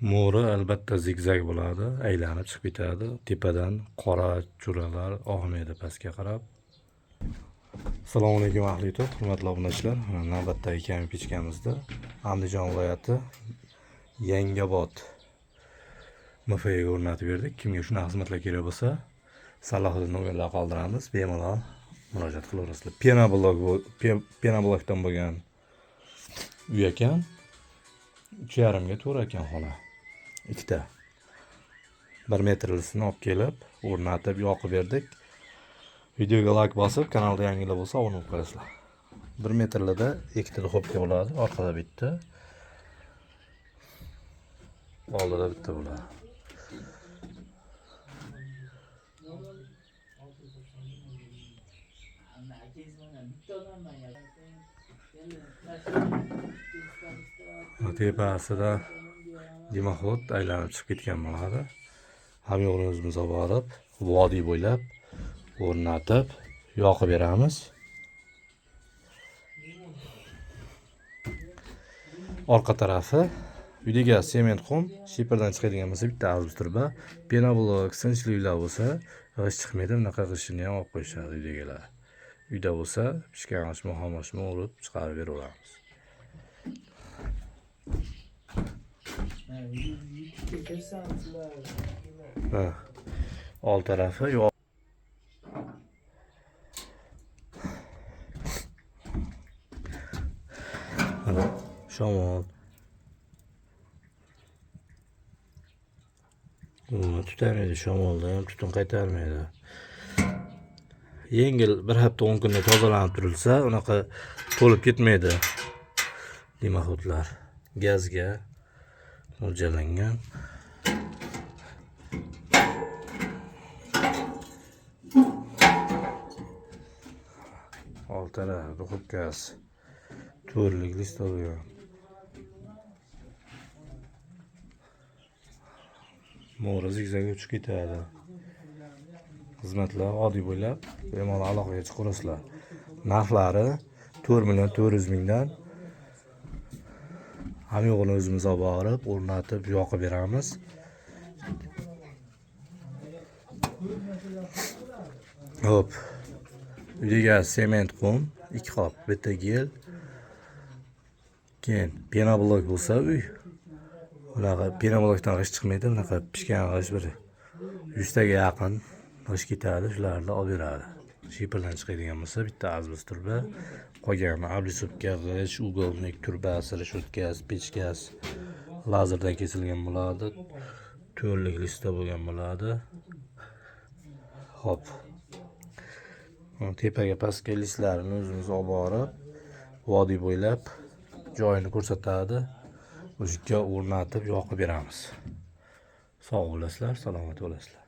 Mo'ri albatta zigzag bo'ladi, aylanib chiqib ketadi. Tepadan qora churalar oqmaydi pastga qarab. Assalomu alaykum ahli YouTube, hurmatli obunachilar. Navbatdagi kami pechkamizda Andijon viloyati Yangobod MFga o'rnatib berdik. Kimga shuna xizmatlar kerak bo'lsa, Salohiddin nomerlar qoldiramiz, bemalol murojaat qilaverasizlar. Pena blokdan bo'lgan uy ekan. 3,5 ga 4 ekan xona. Ikkita 1 metrlisini olib kelib, o'rnatib, yoqib berdik. Videoga like bosib, kanalda yangilar bo'lsa obuna bo'lib qo'yasizlar. 1 metrlida ikkita duxovka bo'ladi, orqada bitta. Oldida bitta bo'ladi. Tepasida dimoxod aylanib chiqib ketgan bo'ladi. Ham yo'g'ini o'zimiz olib borib, vodiy bo'ylab o'rnatib, yoqib beramiz. Orqa tarafi uyga sement qum, shiperdan chiqadigan bo'lsa bitta azbi turba, pena blok, sinchli uylar bo'lsa, g'isht chiqmaydi, bunaqa g'ishtini ham olib qo'yishadi uydagilar. Uyda bo'lsa, pishgan g'ishtni urib chiqarib beraveramiz. Old tarafi yo'q. Shamol. Tutarmaydi, shamolda ham tutun qaytarmaydi. Yengil bir hafta 10 kunda tozalanib turilsa, unaqa to'lib ketmaydi. Dimoxodlar gazga mo'ljallangan. Old taraf duxovkasi 4lik listovga. Mo'ri zigzag uchib ketadi. Xizmatlar oddiy bo'ylab, bemalol aloqaga chiqaverasizlar. Narxlari 4,400,000 dan ham yo'g'ini o'zimiz olib borib, o'rnatib, yoqib beramiz. Hop. Uyga sement qum, 2 qop, bitta gel. Keyin pena blok bo'lsa uy. Unaqa pena blokdan g'isht chiqmaydi, unaqa pishgan g'isht bir 100 taga yaqin g'isht ketadi, shularni olib beradi. Shiperdan chiqadigan bo'lsa bitta azbis turba, qolgan ablisubka g'isht, uголник turbasi, reshotkasi, pechkasi lazerdan kesilgan bo'ladi. 4lik lista bo'lgan bo'ladi. Hop. Tepaga pastga listlarini o'zimiz olib borib, vodiy bo'ylab joyini ko'rsatadi. O'sha o'rnatib, yoqib beramiz. Sog' bo'lasizlar, salomat bo'lasizlar.